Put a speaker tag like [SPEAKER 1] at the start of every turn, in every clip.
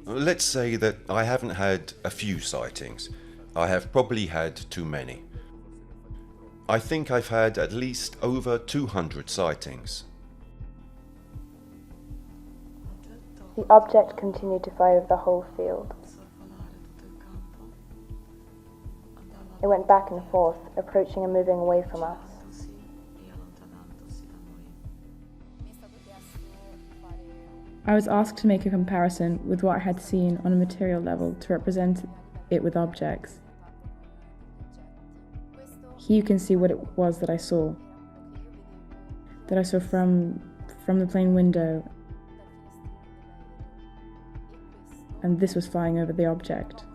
[SPEAKER 1] Let's say that I haven't had a few sightings. I have probably had too many. I think I've had at least over 200 sightings.
[SPEAKER 2] The object continued to fly over the whole field. It went back and forth, approaching and moving away from us.
[SPEAKER 3] I was asked to make a comparison with what I had seen on a material level to represent it with objects. Here you can see what it was that I saw from the plane window, and this was flying over the object.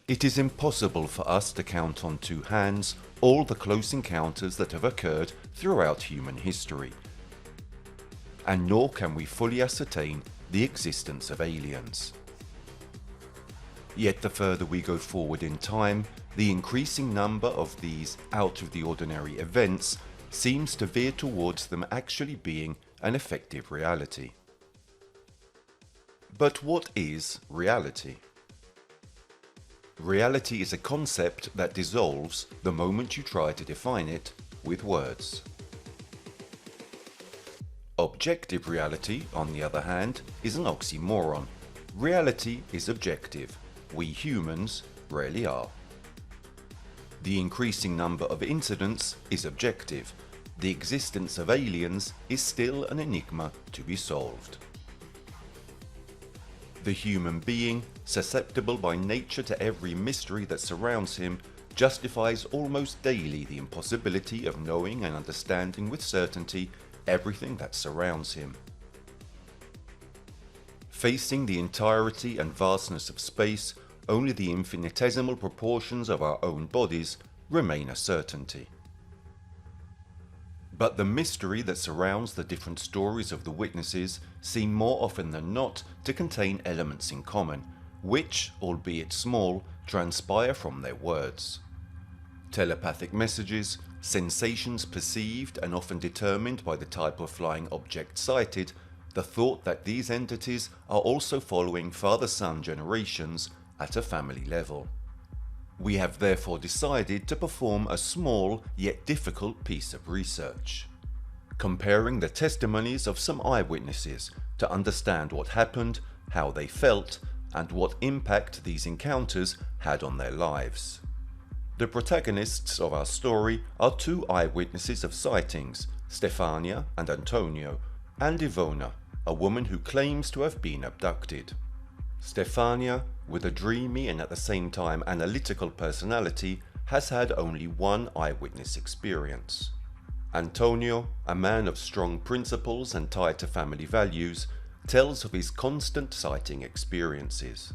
[SPEAKER 1] It is impossible for us to count on two hands all the close encounters that have occurred throughout human history, and nor can we fully ascertain the existence of aliens. Yet the further we go forward in time, the increasing number of these out-of-the-ordinary events seems to veer towards them actually being an effective reality. But what is reality? Reality is a concept that dissolves the moment you try to define it with words. Objective reality, on the other hand, is an oxymoron. Reality is objective. We humans rarely are. The increasing number of incidents is objective. The existence of aliens is still an enigma to be solved. The human being, susceptible by nature to every mystery that surrounds him, justifies almost daily the impossibility of knowing and understanding with certainty everything that surrounds him. Facing the entirety and vastness of space, only the infinitesimal proportions of our own bodies remain a certainty. But the mystery that surrounds the different stories of the witnesses seem more often than not to contain elements in common, which, albeit small, transpire from their words. Telepathic messages, sensations perceived and often determined by the type of flying object sighted, the thought that these entities are also following father-son generations at a family level. We have therefore decided to perform a small yet difficult piece of research, comparing the testimonies of some eyewitnesses to understand what happened, how they felt, and what impact these encounters had on their lives. The protagonists of our story are two eyewitnesses of sightings, Stefania and Antonio, and Ivona, a woman who claims to have been abducted. Stefania, with a dreamy and at the same time analytical personality, has had only one eyewitness experience. Antonio, a man of strong principles and tied to family values, tells of his constant sighting experiences.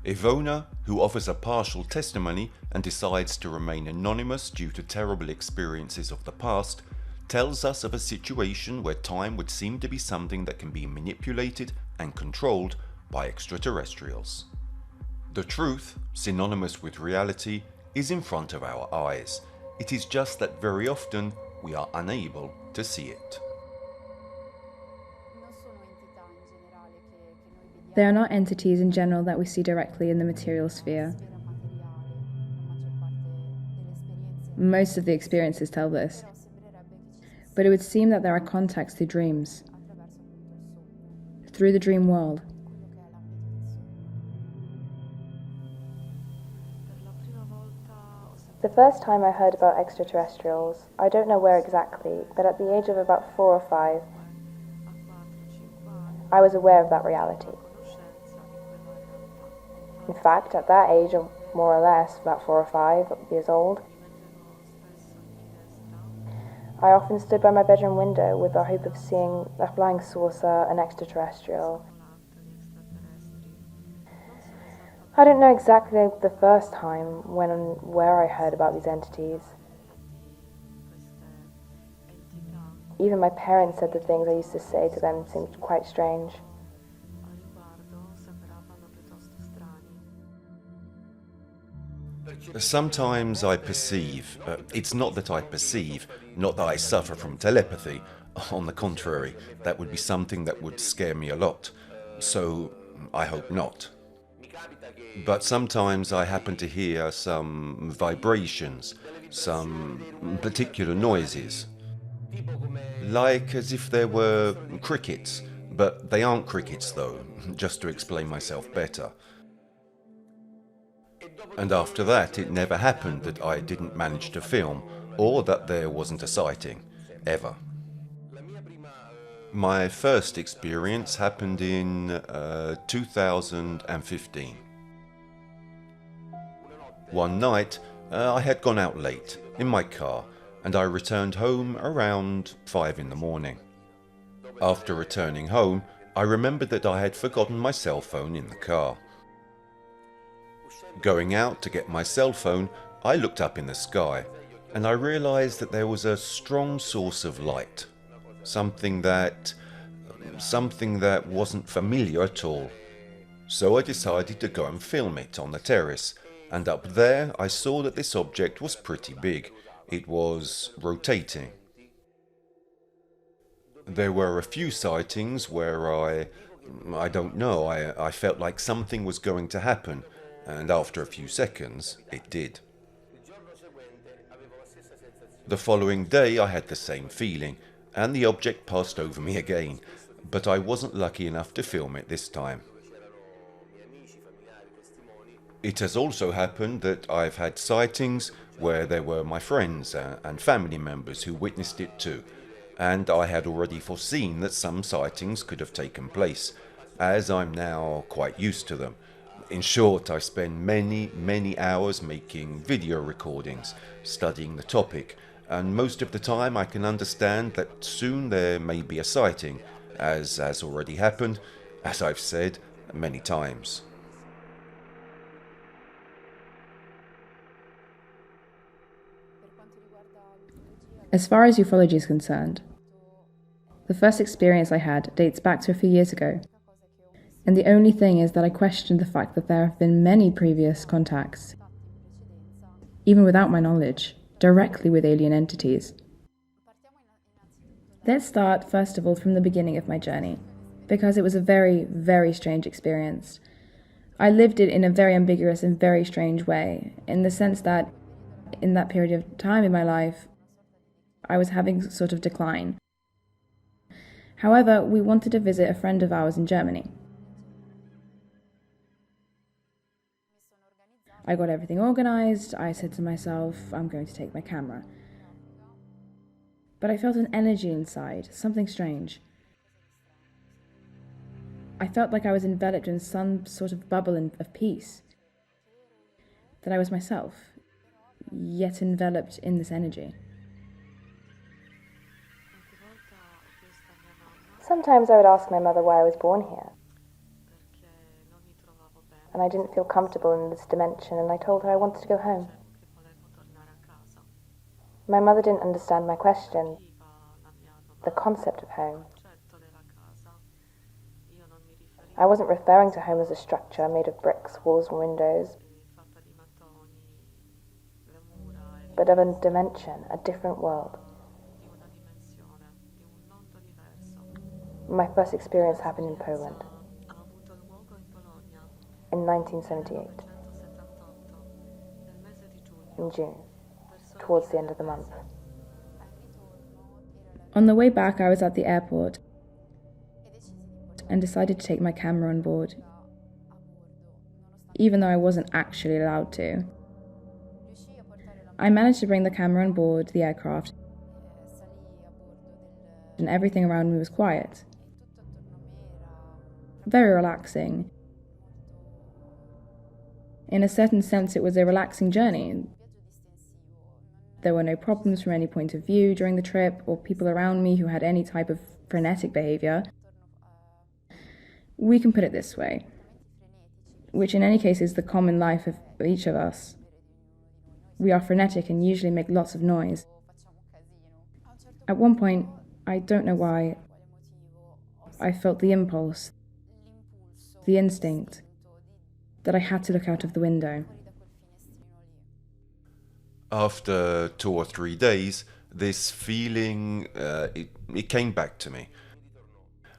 [SPEAKER 1] Ivona, who offers a partial testimony and decides to remain anonymous due to terrible experiences of the past, tells us of a situation where time would seem to be something that can be manipulated and controlled by extraterrestrials. The truth, synonymous with reality, is in front of our eyes. It is just that very often we are unable to see it.
[SPEAKER 3] They are not entities in general that we see directly in the material sphere. Most of the experiences tell this, but it would seem that there are contacts through dreams, through the dream world.
[SPEAKER 2] The first time I heard about extraterrestrials, I don't know where exactly, but at the age of about 4 or 5, I was aware of that reality. In fact, at that age, of more or less about 4 or 5 years old, I often stood by my bedroom window with the hope of seeing a flying saucer, an extraterrestrial. I don't know exactly the first time when and where I heard about these entities, Even my parents said the things I used to say to them seemed quite strange.
[SPEAKER 1] Sometimes I perceive, it's not that I perceive, not that I suffer from telepathy. On the contrary, that would be something that would scare me a lot. So, I hope not. But sometimes I happen to hear some vibrations, some particular noises. Like as if there were crickets, but they aren't crickets though, just to explain myself better. And after that, it never happened that I didn't manage to film, or that there wasn't a sighting, ever. My first experience happened in 2015. One night, I had gone out late, in my car, and I returned home around 5 in the morning. After returning home, I remembered that I had forgotten my cell phone in the car. Going out to get my cell phone, I looked up in the sky, and I realized that there was a strong source of light. Something that wasn't familiar at all. So I decided to go and film it on the terrace, and up there I saw that this object was pretty big. It was rotating. There were a few sightings where I don't know, I felt like something was going to happen, and after a few seconds, it did. The following day I had the same feeling, and the object passed over me again, but I wasn't lucky enough to film it this time. It has also happened that I've had sightings where there were my friends and family members who witnessed it too, and I had already foreseen that some sightings could have taken place, as I'm now quite used to them. In short, I spend many hours making video recordings, studying the topic, and most of the time I can understand that soon there may be a sighting, as has already happened, as I've said many times.
[SPEAKER 3] As far as ufology is concerned, the first experience I had dates back to a few years ago. And the only thing is that I questioned the fact that there have been many previous contacts, even without my knowledge, directly with alien entities. Let's start, first of all, from the beginning of my journey, because it was a very, very strange experience. I lived it in a very ambiguous and very strange way, in the sense that in that period of time in my life, I was having a sort of decline. However, we wanted to visit a friend of ours in Germany. I got everything organized. I said to myself, I'm going to take my camera. But I felt an energy inside, something strange. I felt like I was enveloped in some sort of bubble of peace. That I was myself, yet enveloped in this energy.
[SPEAKER 2] Sometimes I would ask my mother why I was born here. And I didn't feel comfortable in this dimension, and I told her I wanted to go home. My mother didn't understand my question, the concept of home. I wasn't referring to home as a structure made of bricks, walls and windows, but of a dimension, a different world. My first experience happened in Poland. In 1978, in June, towards the end of the month.
[SPEAKER 3] On the way back, I was at the airport and decided to take my camera on board, even though I wasn't actually allowed to. I managed to bring the camera on board the aircraft, and everything around me was quiet. Very relaxing. In a certain sense, it was a relaxing journey. There were no problems from any point of view during the trip, or people around me who had any type of frenetic behavior. We can put it this way, which in any case is the common life of each of us. We are frenetic and usually make lots of noise. At one point, I don't know why. I felt the impulse, the instinct, that I had to look out of the window.
[SPEAKER 1] After 2 or 3 days, this feeling, it came back to me.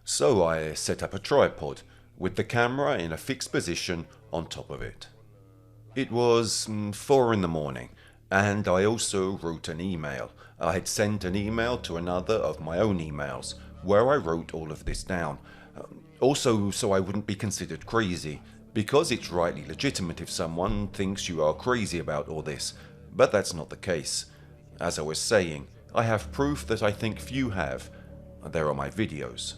[SPEAKER 1] So I set up a tripod with the camera in a fixed position on top of it. It was 4 in the morning, and I also wrote an email. I had sent an email to another of my own emails, where I wrote all of this down. Also, so I wouldn't be considered crazy, because it's rightly legitimate if someone thinks you are crazy about all this, but that's not the case. As I was saying, I have proof that I think few have. There are my videos.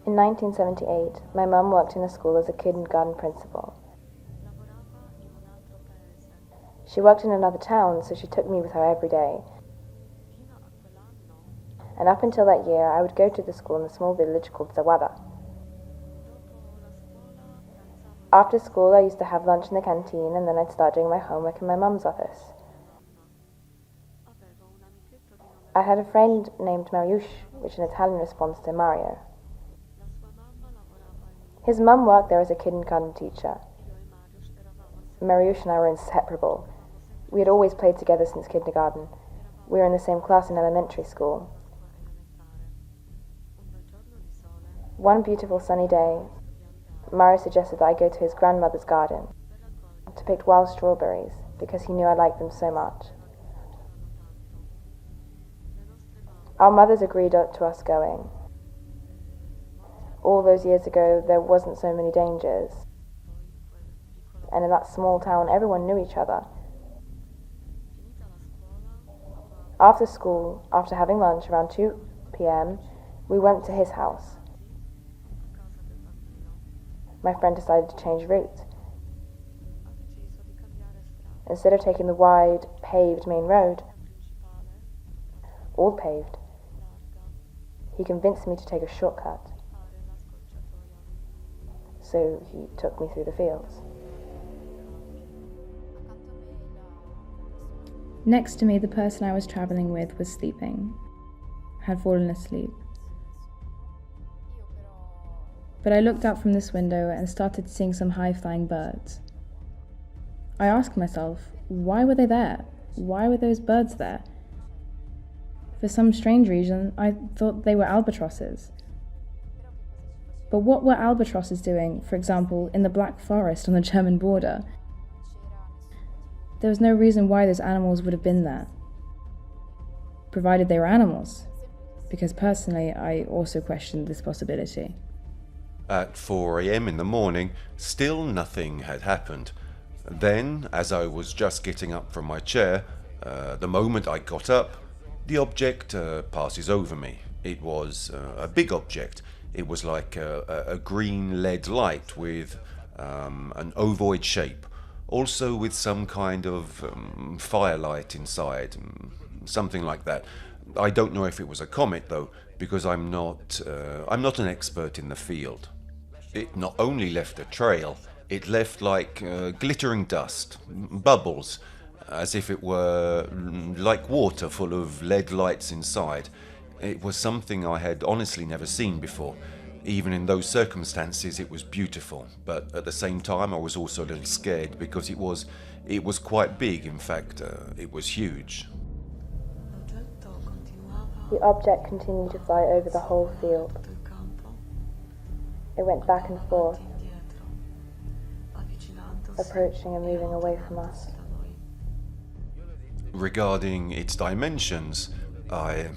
[SPEAKER 2] In 1978, my mum worked in a school as a kindergarten principal. She worked in another town, so she took me with her every day. And up until that year, I would go to the school in a small village called Zawada. After school, I used to have lunch in the canteen, and then I'd start doing my homework in my mum's office. I had a friend named Mariusz, which in Italian responds to Mario. His mum worked there as a kindergarten teacher. Mariusz and I were inseparable. We had always played together since kindergarten. We were in the same class in elementary school. One beautiful sunny day, Mario suggested that I go to his grandmother's garden to pick wild strawberries because he knew I liked them so much. Our mothers agreed to us going. All those years ago, there wasn't so many dangers. And in that small town, everyone knew each other. After school, after having lunch around 2 p.m., we went to his house. My friend decided to change route. Instead of taking the wide, paved main road, all paved, he convinced me to take a shortcut. So he took me through the fields.
[SPEAKER 3] Next to me, the person I was travelling with was sleeping, had fallen asleep. But I looked out from this window and started seeing some high-flying birds. I asked myself, why were they there? Why were those birds there? For some strange reason, I thought they were albatrosses. But what were albatrosses doing, for example, in the Black Forest on the German border? There was no reason why those animals would have been there, provided they were animals, because personally I also questioned this possibility.
[SPEAKER 1] At 4 a.m. in the morning, still nothing had happened. Then, as I was just getting up from my chair, the moment I got up, the object passes over me. It was a big object. It was like a green LED light with an ovoid shape, also with some kind of firelight inside, something like that. I don't know if it was a comet though, because I'm not an expert in the field. It not only left a trail, it left like glittering dust, bubbles, as if it were like water full of LED lights inside. It was something I had honestly never seen before. Even in those circumstances, it was beautiful, but at the same time I was also a little scared because it was quite big. In fact, it was huge.
[SPEAKER 2] The object continued to fly over the whole field. It went back and forth, approaching and moving away from us.
[SPEAKER 1] Regarding its dimensions, I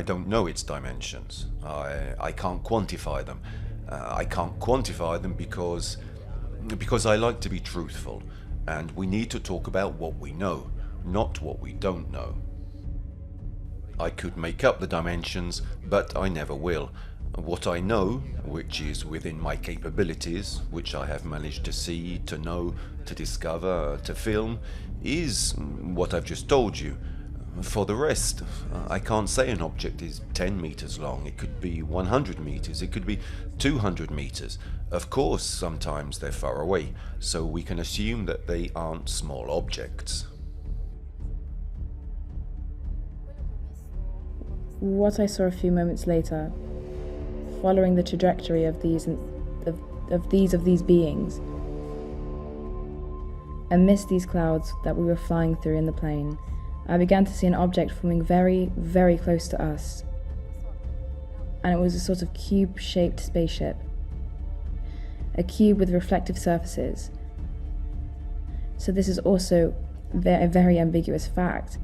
[SPEAKER 1] don't know its dimensions. I can't quantify them. I can't quantify them because I like to be truthful, and we need to talk about what we know, not what we don't know. I could make up the dimensions, but I never will. What I know, which is within my capabilities, which I have managed to see, to know, to discover, to film, is what I've just told you. For the rest, I can't say an object is 10 meters long. It could be 100 meters, it could be 200 meters. Of course, sometimes they're far away, so we can assume that they aren't small objects.
[SPEAKER 3] what I saw a few moments later, following the trajectory of these beings, amidst these clouds that we were flying through in the plane, I began to see an object forming very, very close to us. And it was a sort of cube-shaped spaceship. A cube with reflective surfaces. So this is also a very ambiguous fact,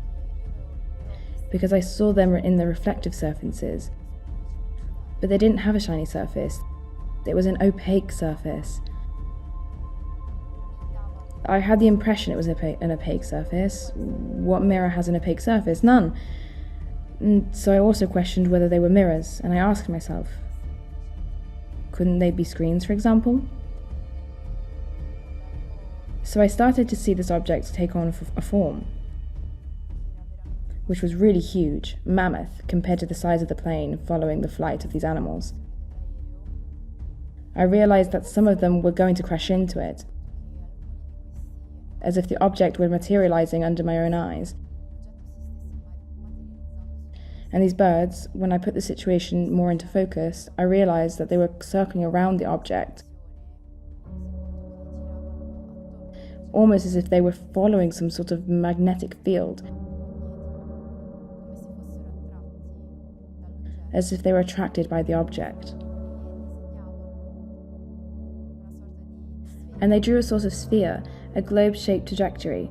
[SPEAKER 3] because I saw them in the reflective surfaces, but they didn't have a shiny surface. It was an opaque surface. I had the impression it was an opaque surface. What mirror has an opaque surface? None. And so I also questioned whether they were mirrors, and I asked myself, couldn't they be screens, for example? So I started to see this object take on a form, which was really huge, mammoth, compared to the size of the plane following the flight of these animals. I realized that some of them were going to crash into it, as if the object were materializing under my own eyes. And these birds, when I put the situation more into focus, I realized that they were circling around the object, almost as if they were following some sort of magnetic field, as if they were attracted by the object. And they drew a sort of sphere, a globe-shaped trajectory.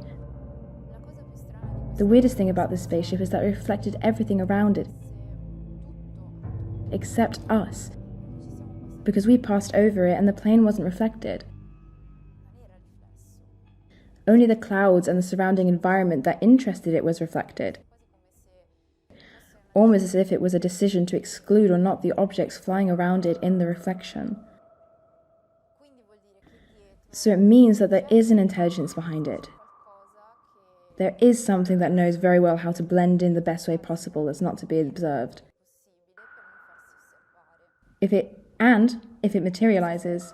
[SPEAKER 3] The weirdest thing about this spaceship is that it reflected everything around it, except us, because we passed over it and the plane wasn't reflected. Only the clouds and the surrounding environment that interested it was reflected, almost as if it was a decision to exclude or not the objects flying around it in the reflection. So it means that there is an intelligence behind it. There is something that knows very well how to blend in the best way possible as not to be observed. If it materializes,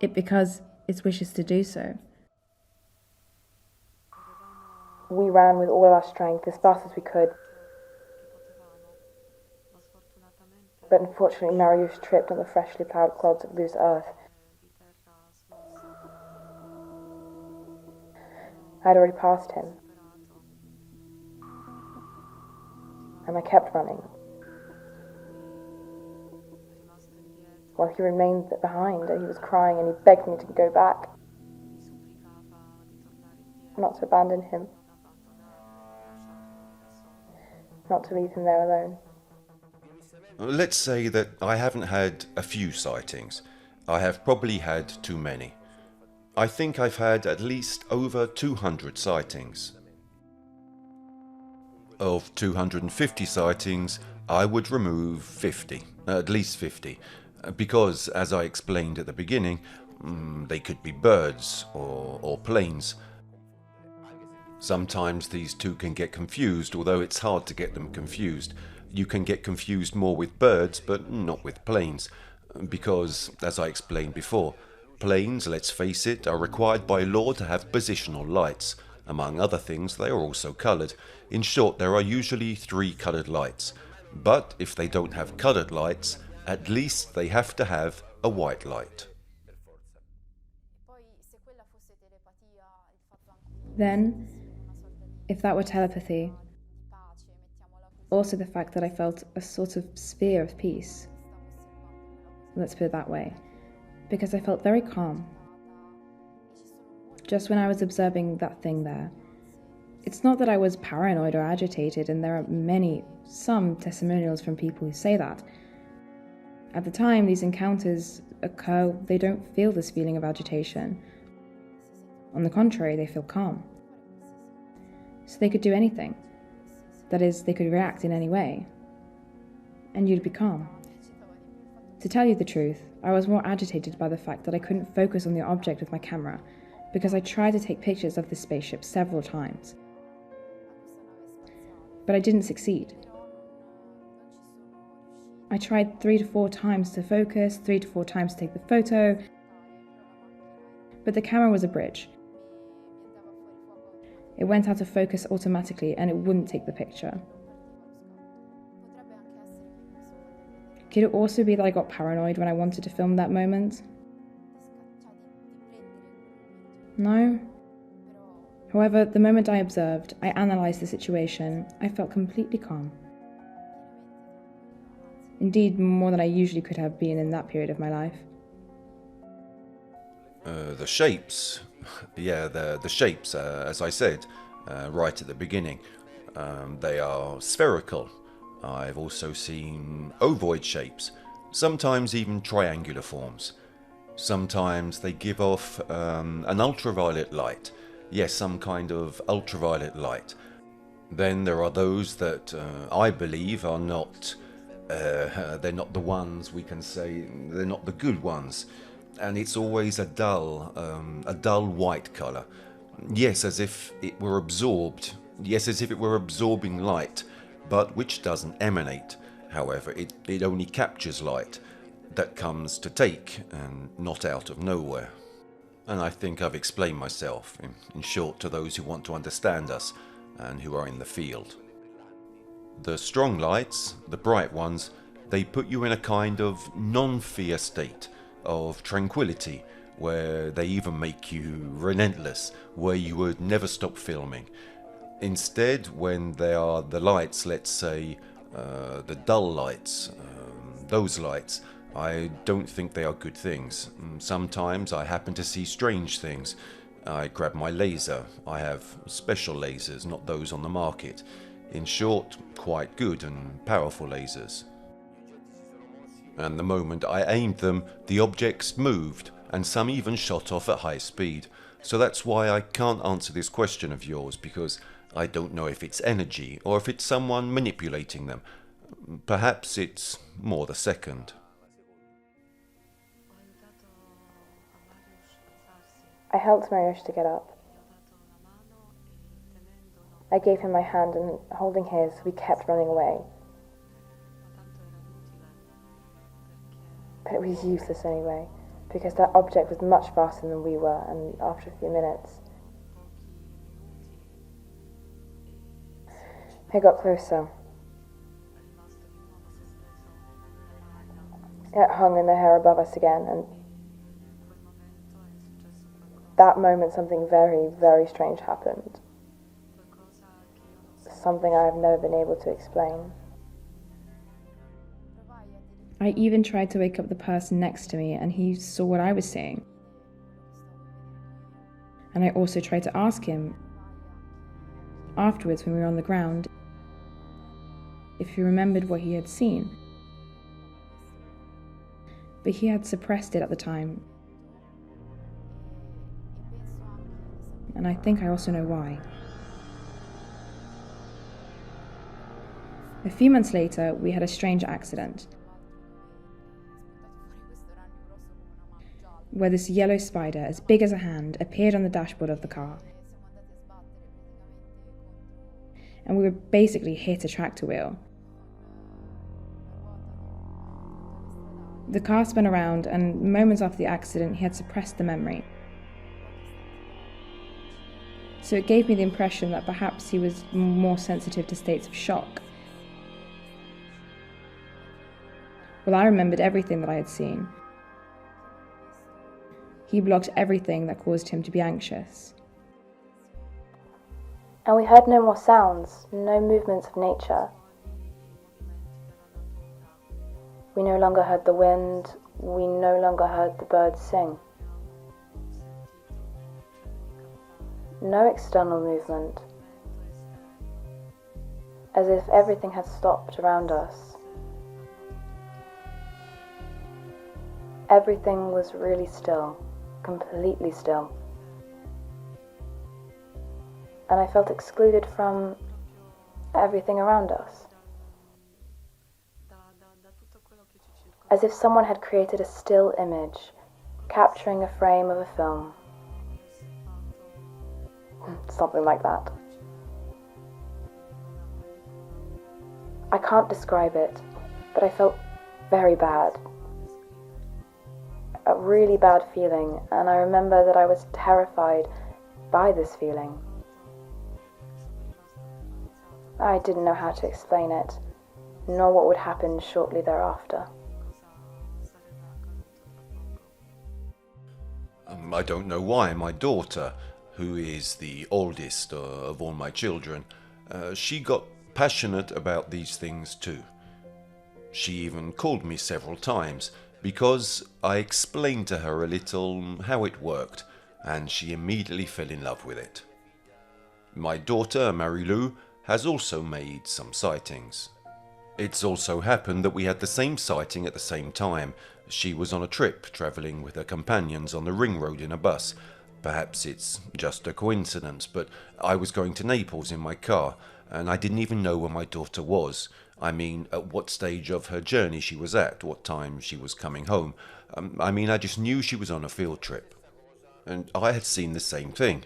[SPEAKER 3] it because it wishes to do so.
[SPEAKER 2] We ran with all our strength as fast as we could. But unfortunately, Marius tripped on the freshly plowed clods of loose earth. I had already passed him, and I kept running, while he remained behind, and he was crying, and he begged me to go back, not to abandon him, not to leave him there alone.
[SPEAKER 1] Let's say that I haven't had a few sightings. I have probably had too many. I think I've had at least over 200 sightings. Of 250 sightings, I would remove 50, at least 50, because, as I explained at the beginning, they could be birds or planes. Sometimes these two can get confused, although it's hard to get them confused. You can get confused more with birds, but not with planes, because, as I explained before, planes, let's face it, are required by law to have positional lights. Among other things, they are also coloured. In short, there are usually 3 coloured lights. But if they don't have coloured lights, at least they have to have a white light.
[SPEAKER 3] Then, if that were telepathy, also the fact that I felt a sort of sphere of peace. Let's put it that way. Because I felt very calm. Just when I was observing that thing there. It's not that I was paranoid or agitated, and there are some testimonials from people who say that. At the time these encounters occur, they don't feel this feeling of agitation. On the contrary, they feel calm. So they could do anything. That is, they could react in any way. And you'd be calm. To tell you the truth, I was more agitated by the fact that I couldn't focus on the object with my camera, because I tried to take pictures of the spaceship several times. But I didn't succeed. I tried 3 to 4 times to focus, 3 to 4 times to take the photo, but the camera was a bridge. It went out of focus automatically and it wouldn't take the picture. Could it also be that I got paranoid when I wanted to film that moment? No. However, the moment I observed, I analysed the situation, I felt completely calm. Indeed, more than I usually could have been in that period of my life.
[SPEAKER 1] The shapes. Yeah, the shapes, as I said right at the beginning. They are spherical. I've also seen ovoid shapes, sometimes even triangular forms. Sometimes they give off an ultraviolet light. Yes, some kind of ultraviolet light. Then there are those that I believe are not, they're not the ones we can say, they're not the good ones. And it's always a dull white colour. Yes, as if it were absorbed. Yes, as if it were absorbing light, but which doesn't emanate. However, it only captures light that comes to take and not out of nowhere. And I think I've explained myself, in short, to those who want to understand us and who are in the field. The strong lights, the bright ones, they put you in a kind of non-fear state of tranquility, where they even make you relentless, where you would never stop filming. Instead, when they are the lights, let's say the dull lights, those lights, I don't think they are good things. Sometimes I happen to see strange things. I grab my laser. I have special lasers, not those on the market. In short, quite good and powerful lasers. And the moment I aimed them, the objects moved, and some even shot off at high speed. So that's why I can't answer this question of yours, because I don't know if it's energy or if it's someone manipulating them. Perhaps it's more the second.
[SPEAKER 2] I helped Mariusz to get up. I gave him my hand, and holding his, we kept running away. But it was useless anyway, because that object was much faster than we were, and after a few minutes, it got closer. It hung in the hair above us again, and that moment something very, very strange happened. Something I have never been able to explain.
[SPEAKER 3] I even tried to wake up the person next to me, and he saw what I was seeing. And I also tried to ask him, afterwards when we were on the ground, if he remembered what he had seen. But he had suppressed it at the time. And I think I also know why. A few months later, we had a strange accident, where this yellow spider, as big as a hand, appeared on the dashboard of the car. And we were basically hit a tractor wheel. The car spun around, and moments after the accident, he had suppressed the memory. So it gave me the impression that perhaps he was more sensitive to states of shock. Well, I remembered everything that I had seen. He blocked everything that caused him to be anxious.
[SPEAKER 2] And we heard no more sounds, no movements of nature. We no longer heard the wind, we no longer heard the birds sing. No external movement, as if everything had stopped around us. Everything was really still, completely still. And I felt excluded from everything around us. As if someone had created a still image, capturing a frame of a film. Something like that. I can't describe it, but I felt very bad. A really bad feeling, and I remember that I was terrified by this feeling. I didn't know how to explain it, nor what would happen shortly thereafter.
[SPEAKER 1] I don't know why my daughter, who is the oldest of all my children, she got passionate about these things too. She even called me several times because I explained to her a little how it worked, and she immediately fell in love with it. My daughter, Marie-Lou, has also made some sightings. It's also happened that we had the same sighting at the same time. She was on a trip, travelling with her companions on the ring road in a bus. Perhaps it's just a coincidence, but I was going to Naples in my car, and I didn't even know where my daughter was. I mean, at what stage of her journey she was at, what time she was coming home. I just knew she was on a field trip. And I had seen the same thing.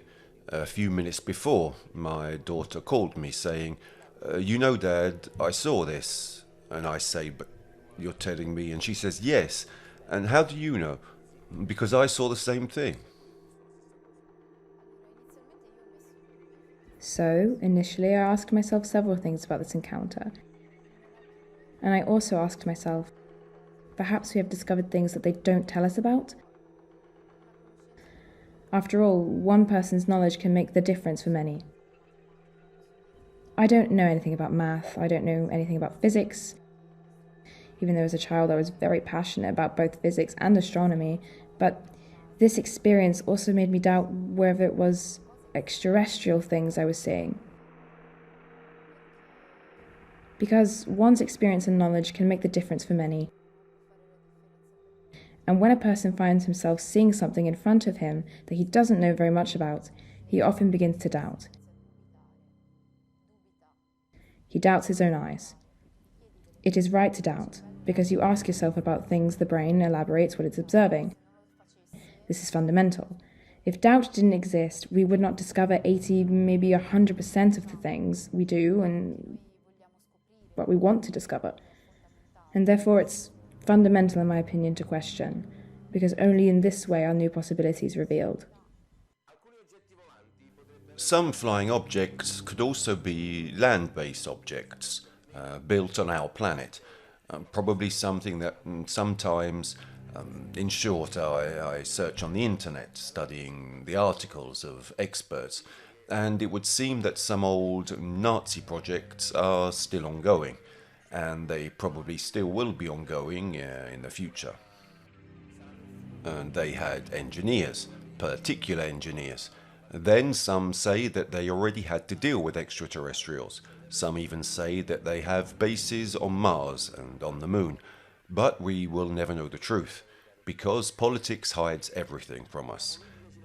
[SPEAKER 1] A few minutes before, my daughter called me saying, "You know, Dad, I saw this." And I say, "But you're telling me?" And she says, "Yes." "And how do you know?" "Because I saw the same thing."
[SPEAKER 3] So, initially, I asked myself several things about this encounter. And I also asked myself, perhaps we have discovered things that they don't tell us about? After all, one person's knowledge can make the difference for many. I don't know anything about math, I don't know anything about physics. Even though as a child I was very passionate about both physics and astronomy, but this experience also made me doubt whether it was extraterrestrial things I was seeing. Because one's experience and knowledge can make the difference for many. And when a person finds himself seeing something in front of him that he doesn't know very much about, he often begins to doubt. He doubts his own eyes. It is right to doubt, because you ask yourself about things the brain elaborates what it's observing. This is fundamental. If doubt didn't exist, we would not discover 80, maybe 100% of the things we do and what we want to discover. And therefore it's fundamental, in my opinion, to question, because only in this way are new possibilities revealed.
[SPEAKER 1] Some flying objects could also be land-based objects, built on our planet. Probably something that sometimes, in short, I search on the internet, studying the articles of experts, and it would seem that some old Nazi projects are still ongoing, and they probably still will be ongoing in the future. And they had engineers, particular engineers. Then some say that they already had to deal with extraterrestrials. Some even say that they have bases on Mars and on the Moon. But we will never know the truth, because politics hides everything from us.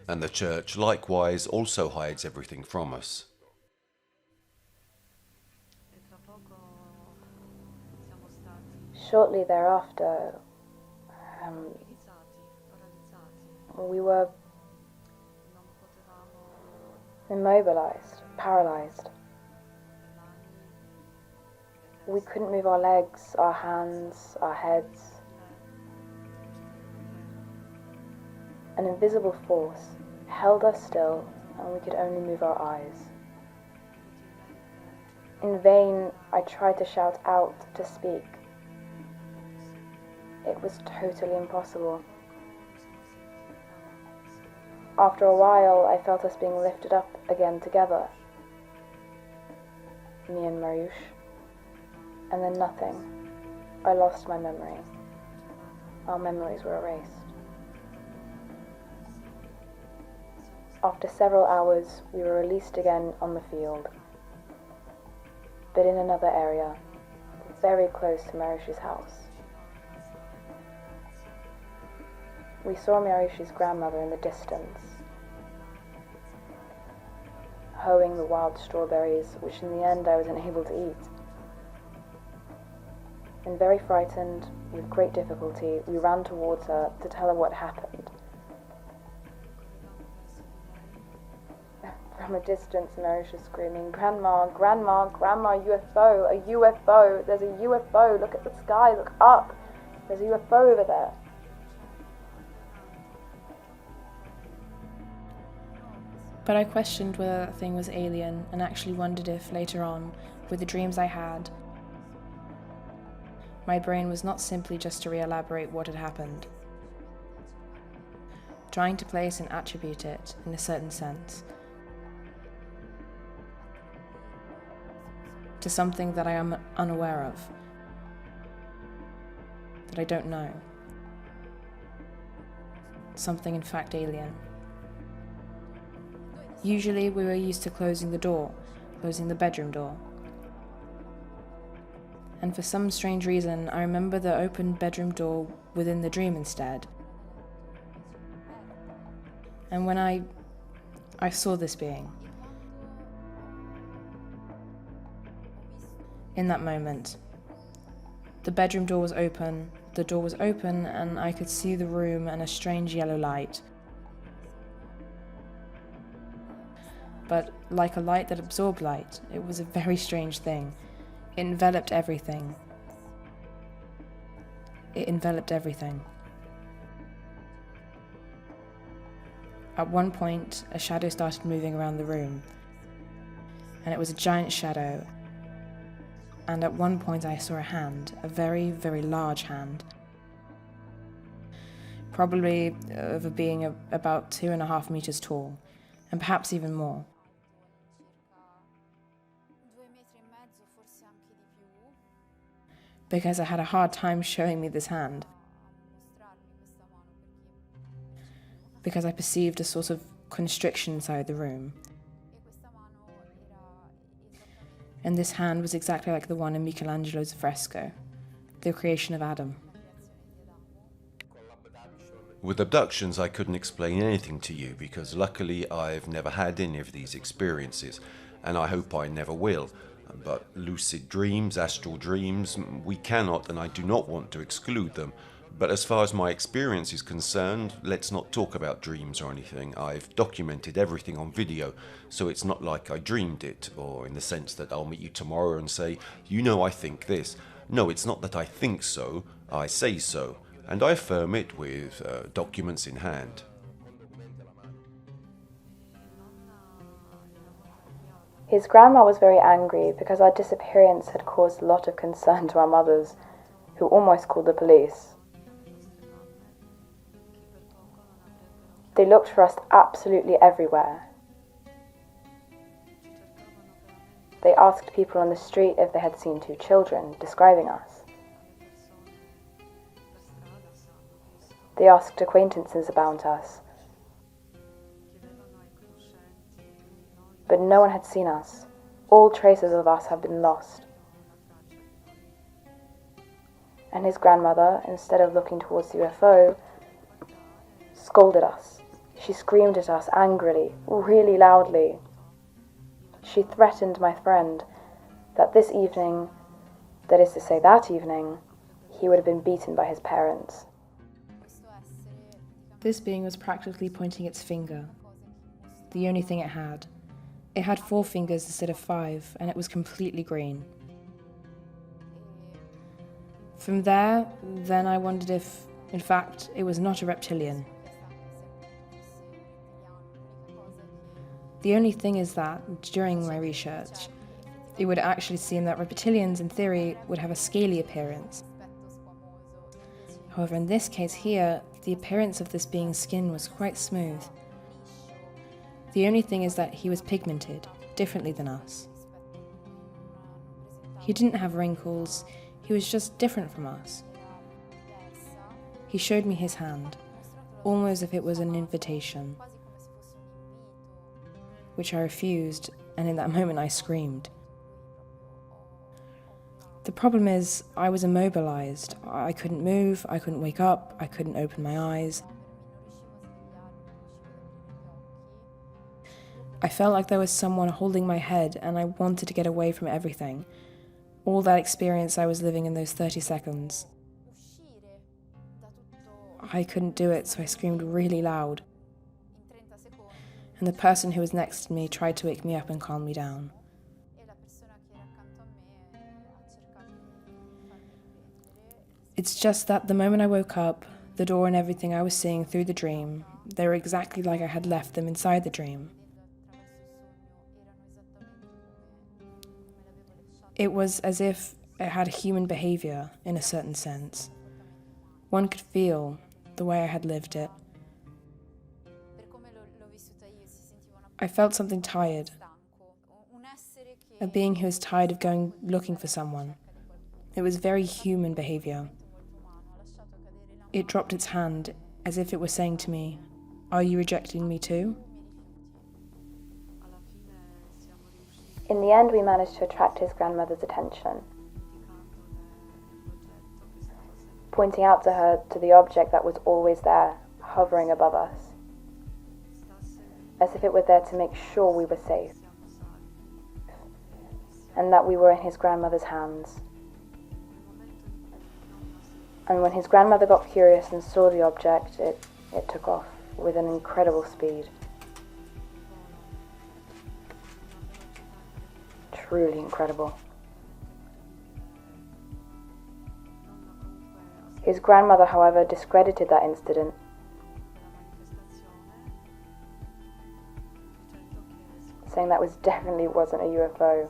[SPEAKER 1] And the church likewise also hides everything from us.
[SPEAKER 2] Shortly thereafter, we were immobilized, paralyzed. We couldn't move our legs, our hands, our heads. An invisible force held us still, and we could only move our eyes. In vain, I tried to shout out, to speak. It was totally impossible. After a while, I felt us being lifted up again together. Me and Mariusz. And then nothing. I lost my memory. Our memories were erased. After several hours, we were released again on the field, but in another area, very close to Mariusz's house. We saw Mariusz's grandmother in the distance, hoeing the wild strawberries, which in the end I was unable to eat. And very frightened, with great difficulty, we ran towards her to tell her what happened. From a distance, Mariusz was screaming, "Grandma, Grandma, Grandma, UFO, a UFO, there's a UFO, look at the sky, look up, there's a UFO over there."
[SPEAKER 3] But I questioned whether that thing was alien and actually wondered if, later on, with the dreams I had, my brain was not simply just to re-elaborate what had happened. trying to place and attribute it in a certain sense to something that I am unaware of, that I don't know. Something in fact alien. Usually we were used to closing the bedroom door. And for some strange reason, I remember the open bedroom door within the dream instead. And when I saw this being, in that moment, the bedroom door was open, and I could see the room and a strange yellow light. But like a light that absorbed light, it was a very strange thing. It enveloped everything. At one point, a shadow started moving around the room, and it was a giant shadow. And at one point I saw a hand, a very, very large hand, probably of a being about 2.5 meters tall, and perhaps even more. Because I had a hard time showing me this hand, because I perceived a sort of constriction inside the room. And this hand was exactly like the one in Michelangelo's fresco, the creation of Adam.
[SPEAKER 1] With abductions, I couldn't explain anything to you because luckily I've never had any of these experiences, and I hope I never will. But lucid dreams, astral dreams, we cannot and I do not want to exclude them. But as far as my experience is concerned, let's not talk about dreams or anything. I've documented everything on video, so it's not like I dreamed it, or in the sense that I'll meet you tomorrow and say, you know, I think this. No, it's not that I think so, I say so, and I affirm it with documents in hand.
[SPEAKER 2] His grandma was very angry because our disappearance had caused a lot of concern to our mothers, who almost called the police. They looked for us absolutely everywhere. They asked people on the street if they had seen 2 children, describing us. They asked acquaintances about us. But no one had seen us. All traces of us have been lost. And his grandmother, instead of looking towards the UFO, scolded us. She screamed at us angrily, really loudly. She threatened my friend that this evening, that is to say that evening, he would have been beaten by his parents.
[SPEAKER 3] This being was practically pointing its finger, the only thing it had. It had 4 fingers instead of 5, and it was completely green. From there, then I wondered if, in fact, it was not a reptilian. The only thing is that, during my research, it would actually seem that reptilians, in theory, would have a scaly appearance. However, in this case here, the appearance of this being's skin was quite smooth. The only thing is that he was pigmented, differently than us. He didn't have wrinkles, he was just different from us. He showed me his hand, almost as if it was an invitation, which I refused, and in that moment I screamed. The problem is, I was immobilized. I couldn't move, I couldn't wake up, I couldn't open my eyes. I felt like there was someone holding my head, and I wanted to get away from everything. All that experience I was living in those 30 seconds. I couldn't do it, so I screamed really loud. And the person who was next to me tried to wake me up and calm me down. It's just that the moment I woke up, the door and everything I was seeing through the dream, they were exactly like I had left them inside the dream. It was as if it had human behavior in a certain sense. One could feel the way I had lived it.
[SPEAKER 4] I felt something tired, a being who is tired of going looking for someone. It was very human behavior. It dropped its hand as if it were saying to me, "Are you rejecting me too?"
[SPEAKER 2] In the end, we managed to attract his grandmother's attention, pointing out to her to the object that was always there, hovering above us, as if it were there to make sure we were safe, and that we were in his grandmother's hands. And when his grandmother got curious and saw the object, it took off with an incredible speed. Truly incredible. His grandmother, however, discredited that incident, saying that definitely wasn't a UFO,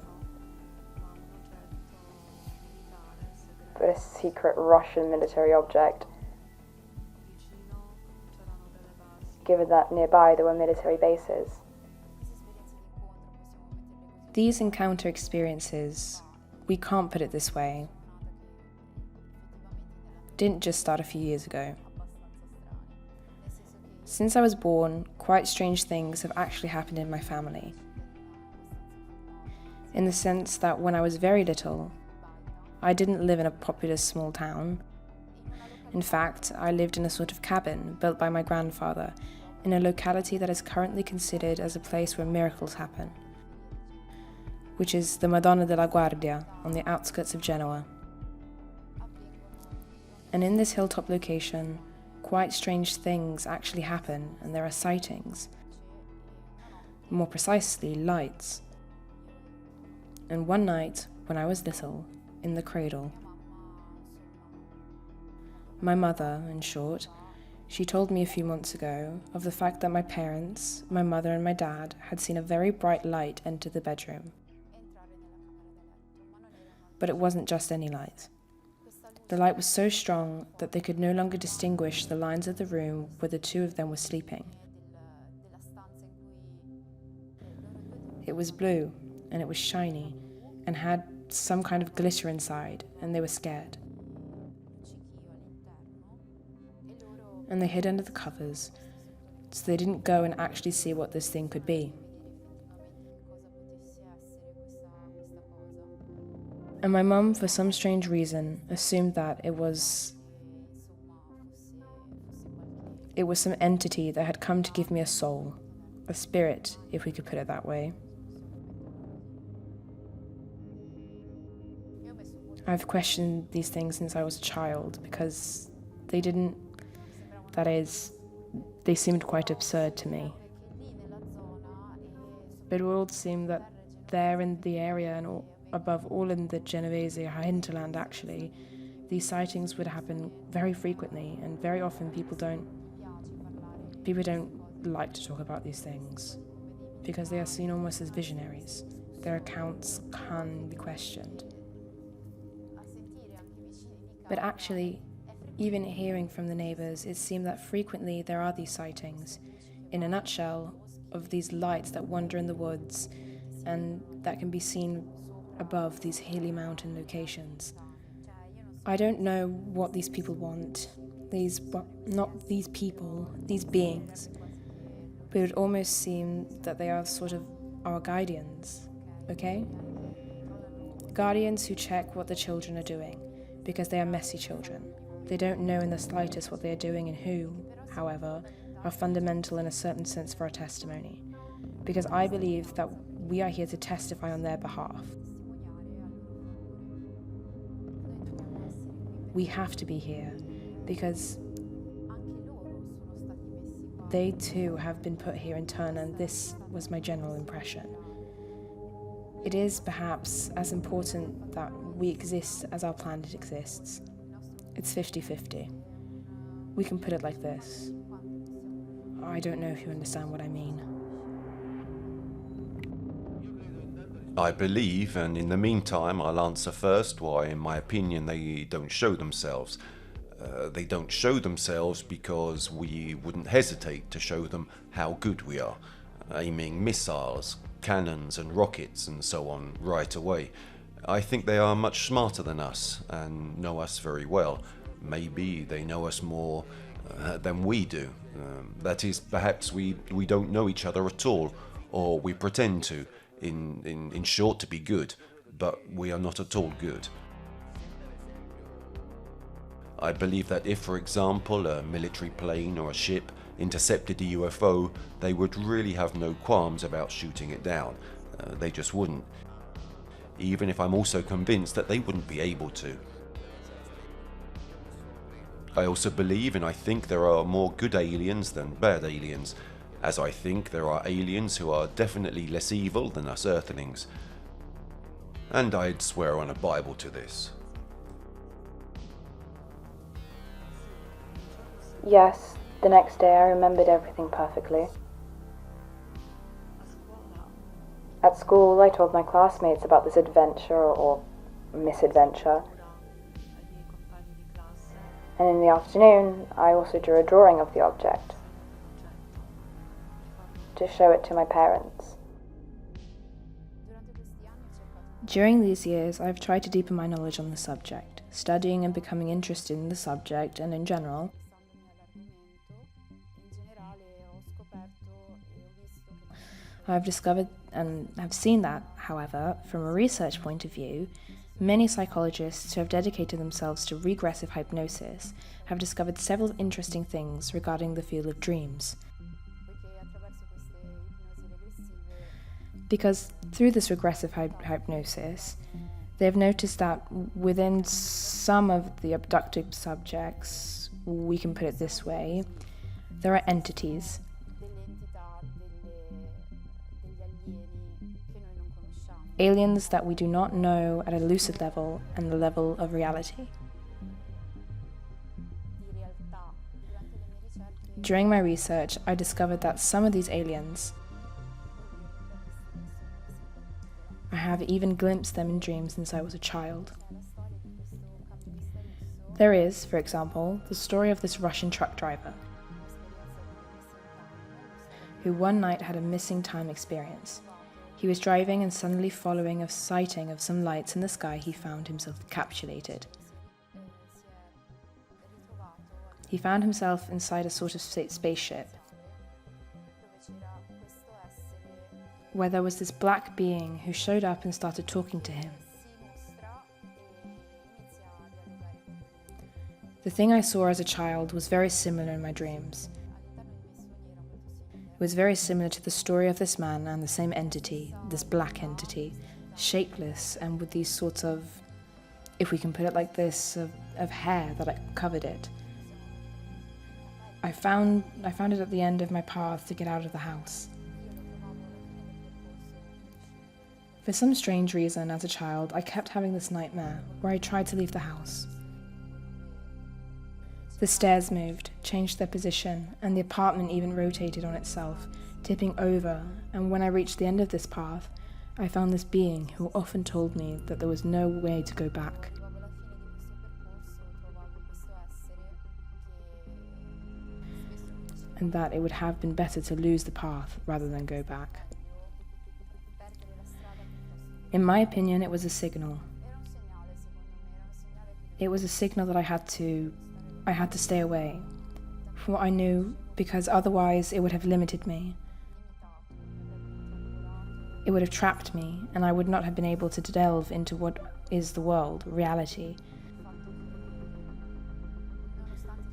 [SPEAKER 2] but a secret Russian military object, given that nearby there were military bases.
[SPEAKER 4] These encounter experiences, we can't put it this way, didn't just start a few years ago. Since I was born, quite strange things have actually happened in my family. In the sense that when I was very little, I didn't live in a populous small town. In fact, I lived in a sort of cabin built by my grandfather in a locality that is currently considered as a place where miracles happen, which is the Madonna della Guardia on the outskirts of Genoa. And in this hilltop location, quite strange things actually happen, and there are sightings. More precisely, lights. And one night, when I was little, in the cradle, my mother, in short, she told me a few months ago of the fact that my parents, my mother and my dad, had seen a very bright light enter the bedroom. But it wasn't just any light. The light was so strong that they could no longer distinguish the lines of the room where the two of them were sleeping. It was blue, and it was shiny, and had some kind of glitter inside, and they were scared. And they hid under the covers, so they didn't go and actually see what this thing could be. And my mum, for some strange reason, assumed that it was some entity that had come to give me a soul, a spirit, if we could put it that way. I've questioned these things since I was a child because they seemed quite absurd to me. It all seemed that there in the area and above all in the Genovese hinterland actually, these sightings would happen very frequently, and very often people don't like to talk about these things because they are seen almost as visionaries. Their accounts can be questioned. But actually, even hearing from the neighbours, it seemed that frequently there are these sightings, in a nutshell, of these lights that wander in the woods and that can be seen above these hilly mountain locations. I don't know what these people want, these beings, but it would almost seem that they are sort of our guardians, okay? Guardians who check what the children are doing, because they are messy children. They don't know in the slightest what they are doing, and who, however, are fundamental in a certain sense for our testimony, because I believe that we are here to testify on their behalf. We have to be here, because they too have been put here in turn, and this was my general impression. It is perhaps as important that we exist as our planet exists. It's 50-50. We can put it like this. I don't know if you understand what I mean.
[SPEAKER 1] I believe, and in the meantime I'll answer first why in my opinion they don't show themselves. They don't show themselves because we wouldn't hesitate to show them how good we are. aiming missiles, cannons and rockets and so on right away. I think they are much smarter than us and know us very well. Maybe they know us more than we do. That is, perhaps we don't know each other at all, or we pretend to, in short, to be good, but we are not at all good. I believe that if, for example, a military plane or a ship intercepted a UFO, they would really have no qualms about shooting it down. They just wouldn't. Even if I'm also convinced that they wouldn't be able to. I also believe and I think there are more good aliens than bad aliens, as I think there are aliens who are definitely less evil than us Earthlings. And I'd swear on a Bible to this.
[SPEAKER 2] Yes, the next day I remembered everything perfectly. At school, I told my classmates about this adventure or misadventure. And in the afternoon, I also drew a drawing of the object to show it to my parents.
[SPEAKER 4] During these years, I've tried to deepen my knowledge on the subject, studying and becoming interested in the subject and in general. I've discovered and have seen that, however, from a research point of view, many psychologists who have dedicated themselves to regressive hypnosis have discovered several interesting things regarding the field of dreams. Because through this regressive hypnosis, they've noticed that within some of the abducted subjects, we can put it this way, there are entities. Aliens that we do not know at a lucid level and the level of reality. During my research, I discovered that some of these aliens, I have even glimpsed them in dreams since I was a child. There is, for example, the story of this Russian truck driver who one night had a missing time experience. He was driving and suddenly following a sighting of some lights in the sky, he found himself encapsulated. He found himself inside a sort of spaceship, where there was this black being who showed up and started talking to him. The thing I saw as a child was very similar in my dreams. It was very similar to the story of this man and the same entity, this black entity, shapeless and with these sorts of, if we can put it like this, of hair that covered it. I found it at the end of my path to get out of the house. For some strange reason, as a child, I kept having this nightmare where I tried to leave the house. The stairs moved, changed their position, and the apartment even rotated on itself, tipping over, and when I reached the end of this path, I found this being who often told me that there was no way to go back. And that it would have been better to lose the path rather than go back. In my opinion, it was a signal. It was a signal that I had to stay away from what I knew, because otherwise it would have limited me. It would have trapped me, and I would not have been able to delve into what is the world, reality.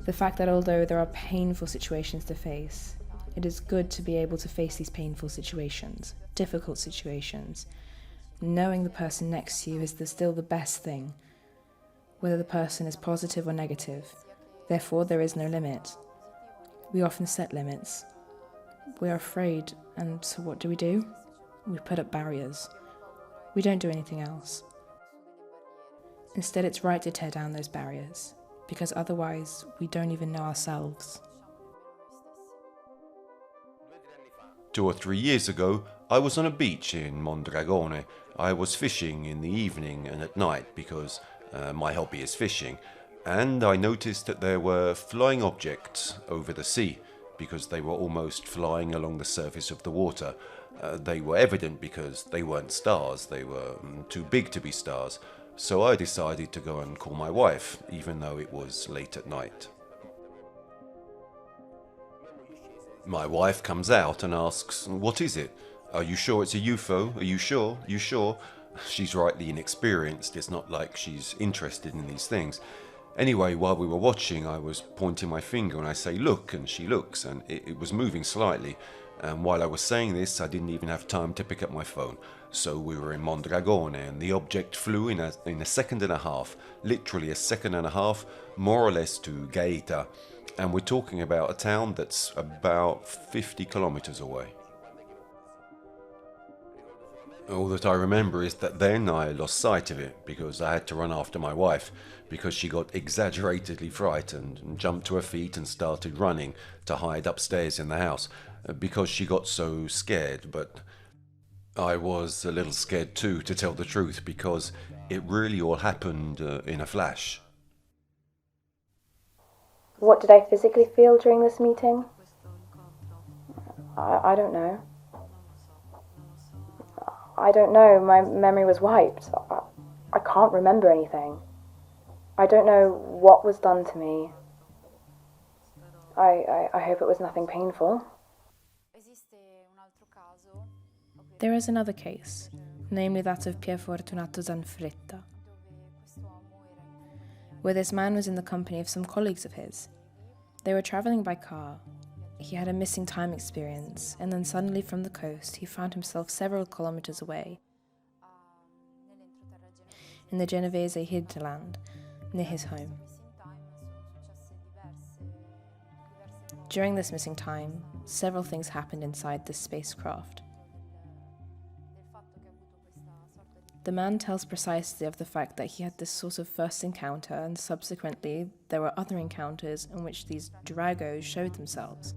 [SPEAKER 4] The fact that although there are painful situations to face, it is good to be able to face these painful situations, difficult situations. Knowing the person next to you is still the best thing, whether the person is positive or negative. Therefore, there is no limit. We often set limits. We are afraid, and so what do? We put up barriers. We don't do anything else. Instead, it's right to tear down those barriers, because otherwise we don't even know ourselves.
[SPEAKER 1] 2 or 3 years ago, I was on a beach in Mondragone. I was fishing in the evening and at night because my hobby is fishing, and I noticed that there were flying objects over the sea. because they were almost flying along the surface of the water. They were evident because they weren't stars, they were too big to be stars. So I decided to go and call my wife, even though it was late at night. My wife comes out and asks, "What is it? Are you sure it's a UFO? Are you sure? You sure?" She's rightly inexperienced. It's not like she's interested in these things. Anyway, while we were watching, I was pointing my finger and I say, "Look," and she looks, and it was moving slightly. And while I was saying this, I didn't even have time to pick up my phone. So we were in Mondragone, and the object flew in a second and a half, literally a second and a half, more or less to Gaeta. And we're talking about a town that's about 50 kilometers away. All that I remember is that then I lost sight of it because I had to run after my wife because she got exaggeratedly frightened and jumped to her feet and started running to hide upstairs in the house because she got so scared. But I was a little scared too, to tell the truth, because it really all happened in a flash.
[SPEAKER 2] What did I physically feel during this meeting? I don't know. I don't know. My memory was wiped. I can't remember anything. I don't know what was done to me. I hope it was nothing painful.
[SPEAKER 4] There is another case, namely that of Pier Fortunato Zanfretta, where this man was in the company of some colleagues of his. They were travelling by car. He had a missing time experience, and then suddenly from the coast he found himself several kilometres away in the Genovese hinterland near his home. During this missing time, several things happened inside this spacecraft. The man tells precisely of the fact that he had this sort of first encounter, and subsequently there were other encounters in which these dragos showed themselves.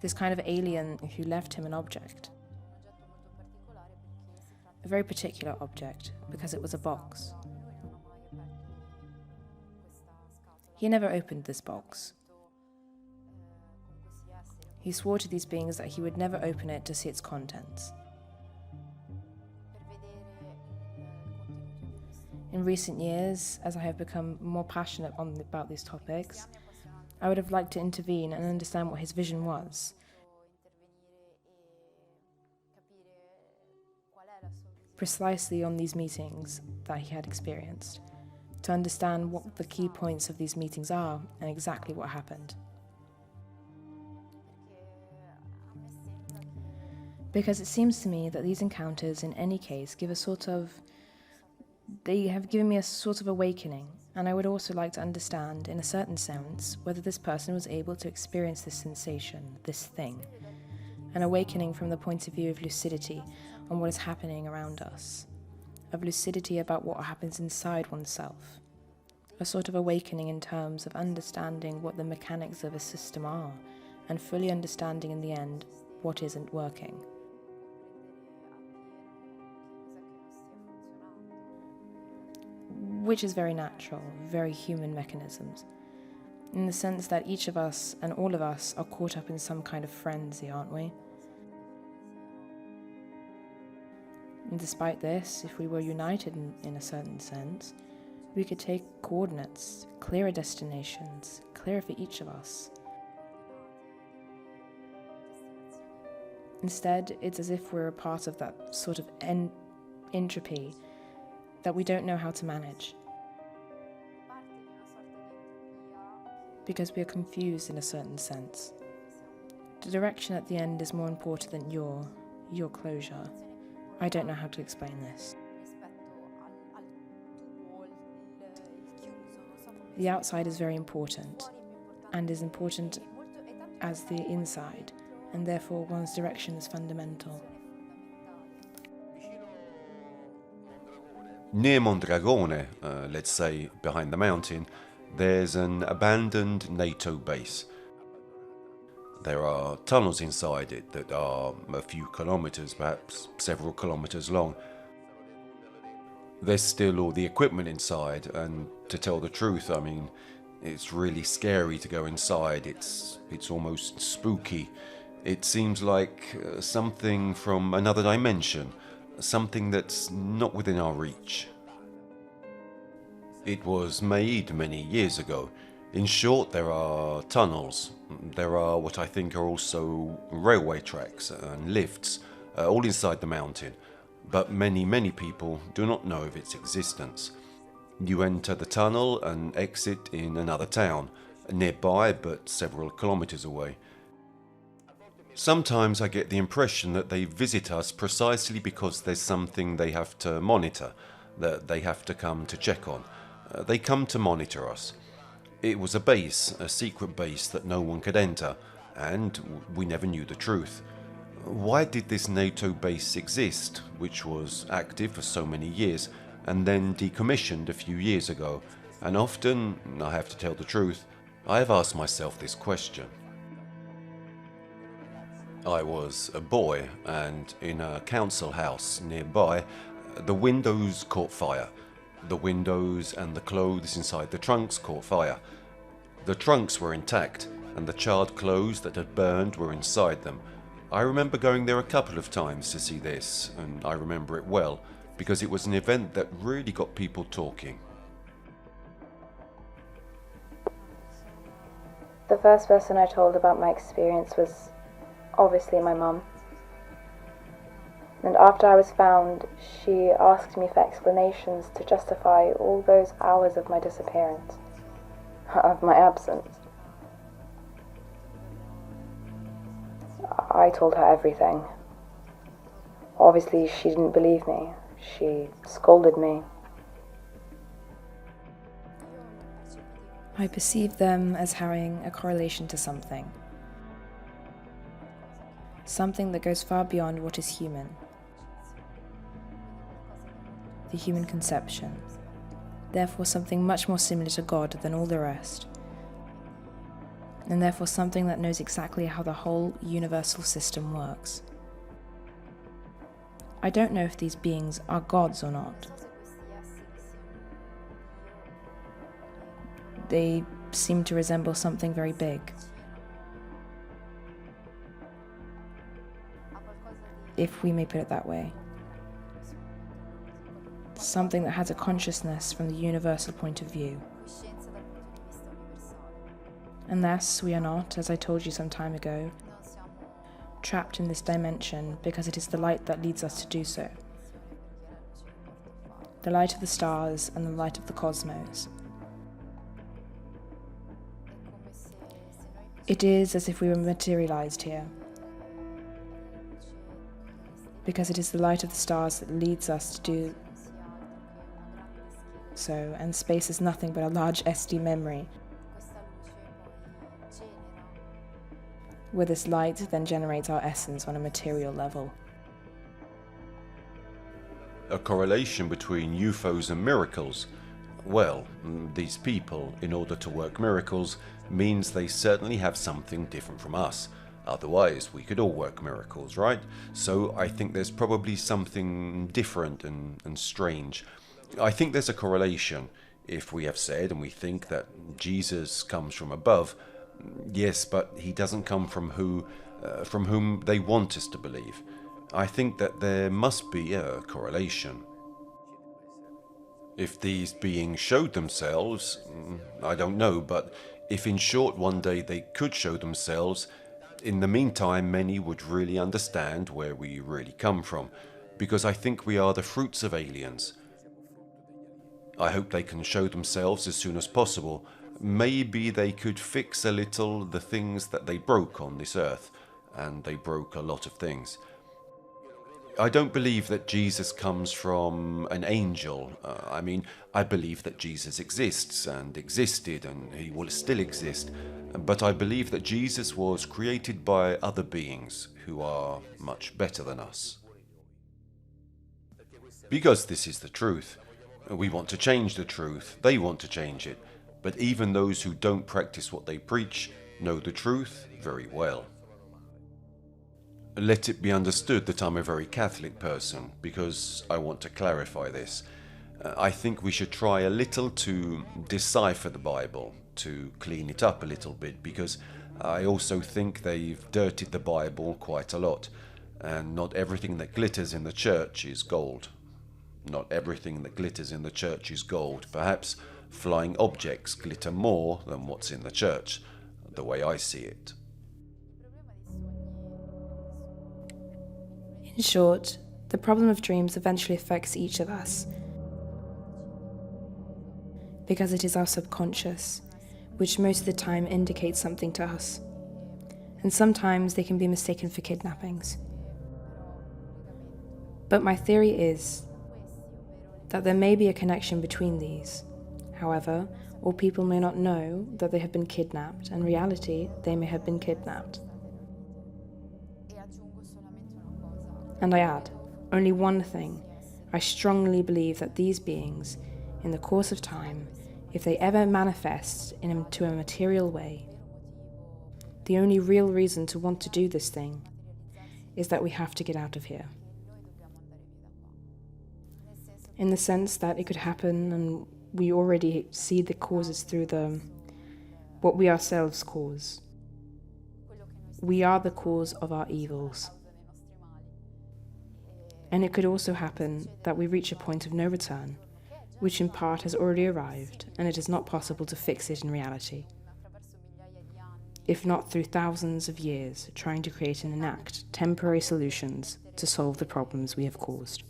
[SPEAKER 4] This kind of alien who left him an object. A very particular object, because it was a box. He never opened this box. He swore to these beings that he would never open it to see its contents. In recent years, as I have become more passionate about these topics, I would have liked to intervene and understand what his vision was. Precisely on these meetings that he had experienced, to understand what the key points of these meetings are and exactly what happened. Because it seems to me that these encounters in any case they have given me a sort of awakening, and I would also like to understand, in a certain sense, whether this person was able to experience this sensation, this thing. An awakening from the point of view of lucidity on what is happening around us, of lucidity about what happens inside oneself, a sort of awakening in terms of understanding what the mechanics of a system are, and fully understanding in the end what isn't working. Which is very natural, very human mechanisms, in the sense that each of us and all of us are caught up in some kind of frenzy, aren't we? And despite this, if we were united in a certain sense, we could take coordinates, clearer destinations, clearer for each of us. Instead, it's as if we're a part of that sort of entropy that we don't know how to manage. Because we are confused in a certain sense. The direction at the end is more important than your closure. I don't know how to explain this. The outside is very important, and is important as the inside, and therefore one's direction is fundamental.
[SPEAKER 1] Near Mondragone, let's say behind the mountain, there's an abandoned NATO base. There are tunnels inside it that are a few kilometers, perhaps several kilometers long. There's still all the equipment inside, and to tell the truth, I mean, It's really scary to go inside. It's almost spooky. It seems like something from another dimension, something that's not within our reach. It was made many years ago. In short, there are tunnels. There are what I think are also railway tracks and lifts, all inside the mountain. But many people do not know of its existence. You enter the tunnel and exit in another town, nearby but several kilometers away. Sometimes I get the impression that they visit us precisely because there's something they have to monitor, that they have to come to check on. They come to monitor us. It was a base, a secret base that no one could enter, and we never knew the truth. Why did this NATO base exist, which was active for so many years, and then decommissioned a few years ago? And often, I have to tell the truth, I have asked myself this question. I was a boy, and in a council house nearby, the windows caught fire. The windows and the clothes inside the trunks caught fire. The trunks were intact, and the charred clothes that had burned were inside them. I remember going there a couple of times to see this, and I remember it well, because it was an event that really got people talking.
[SPEAKER 2] The first person I told about my experience was obviously my mum. And after I was found, she asked me for explanations to justify all those hours of my disappearance, of my absence. I told her everything. Obviously, she didn't believe me. She scolded me.
[SPEAKER 4] I perceive them as having a correlation to something. Something that goes far beyond what is human. The human conception. Therefore something much more similar to God than all the rest. And therefore something that knows exactly how the whole universal system works. I don't know if these beings are gods or not. They seem to resemble something very big. If we may put it that way. Something that has a consciousness from the universal point of view. Unless we are not, as I told you some time ago, trapped in this dimension because it is the light that leads us to do so. The light of the stars and the light of the cosmos. It is as if we were materialized here. Because it is the light of the stars that leads us to do so, and space is nothing but a large SD memory, where this light then generates our essence on a material level.
[SPEAKER 1] A correlation between UFOs and miracles? Well, these people, in order to work miracles, means they certainly have something different from us. Otherwise, we could all work miracles, right? So I think there's probably something different and strange. I think there's a correlation. If we have said and we think that Jesus comes from above, yes, but he doesn't come from whom they want us to believe. I think that there must be a correlation. If these beings showed themselves, I don't know, but if in short one day they could show themselves, in the meantime many would really understand where we really come from, because I think we are the fruits of aliens. I hope they can show themselves as soon as possible. Maybe they could fix a little the things that they broke on this earth, and they broke a lot of things. I don't believe that Jesus comes from an angel. I believe that Jesus exists and existed and he will still exist. But I believe that Jesus was created by other beings who are much better than us. Because this is the truth. We want to change the truth. They want to change it. But even those who don't practice what they preach know the truth very well. Let it be understood that I'm a very Catholic person, because I want to clarify this. I think we should try a little to decipher the Bible, to clean it up a little bit, because I also think they've dirtied the Bible quite a lot, and not everything that glitters in the church is gold. Not everything that glitters in the church is gold. Perhaps flying objects glitter more than what's in the church, the way I see it.
[SPEAKER 4] In short, the problem of dreams eventually affects each of us because it is our subconscious, which most of the time indicates something to us. And sometimes they can be mistaken for kidnappings. But my theory is that there may be a connection between these. However, all people may not know that they have been kidnapped, and in reality, they may have been kidnapped. And I add, only one thing. I strongly believe that these beings, in the course of time, if they ever manifest into a material way, the only real reason to want to do this thing is that we have to get out of here. In the sense that it could happen, and we already see the causes through what we ourselves cause. We are the cause of our evils. And it could also happen that we reach a point of no return, which in part has already arrived, and it is not possible to fix it in reality. If not through thousands of years trying to create and enact temporary solutions to solve the problems we have caused.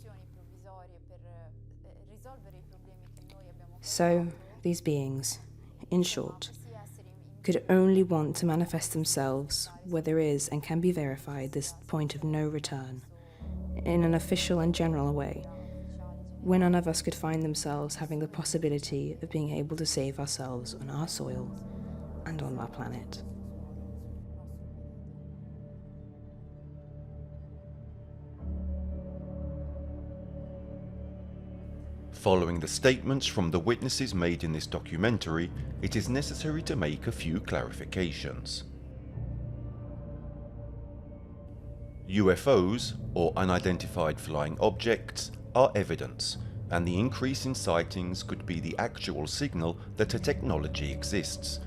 [SPEAKER 4] So, these beings, in short, could only want to manifest themselves where there is and can be verified this point of no return, in an official and general way, when none of us could find themselves having the possibility of being able to save ourselves on our soil and on our planet.
[SPEAKER 1] Following the statements from the witnesses made in this documentary, it is necessary to make a few clarifications. UFOs, or unidentified flying objects, are evidence, and the increase in sightings could be the actual signal that a technology exists.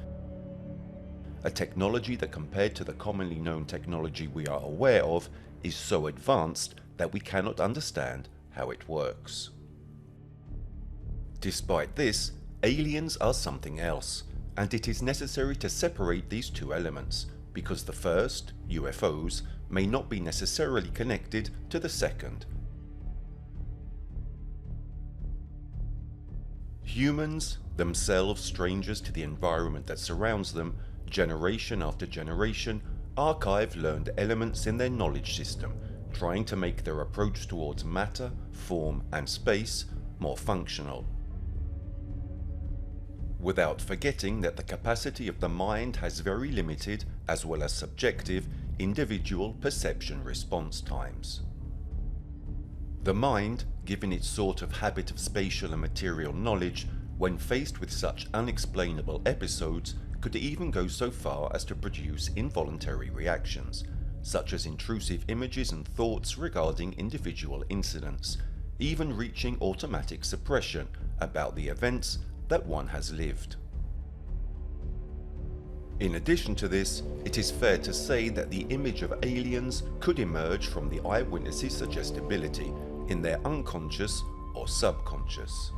[SPEAKER 1] A technology that, compared to the commonly known technology we are aware of, is so advanced that we cannot understand how it works. Despite this, aliens are something else, and it is necessary to separate these two elements, because the first, UFOs, may not be necessarily connected to the second. Humans, themselves strangers to the environment that surrounds them, generation after generation, archive learned elements in their knowledge system, trying to make their approach towards matter, form, and space more functional. Without forgetting that the capacity of the mind has very limited, as well as subjective, individual perception response times. The mind, given its sort of habit of spatial and material knowledge, when faced with such unexplainable episodes, could even go so far as to produce involuntary reactions, such as intrusive images and thoughts regarding individual incidents, even reaching automatic suppression about the events that one has lived. In addition to this, it is fair to say that the image of aliens could emerge from the eyewitness's suggestibility in their unconscious or subconscious.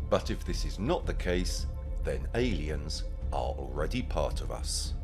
[SPEAKER 1] But if this is not the case, then aliens are already part of us.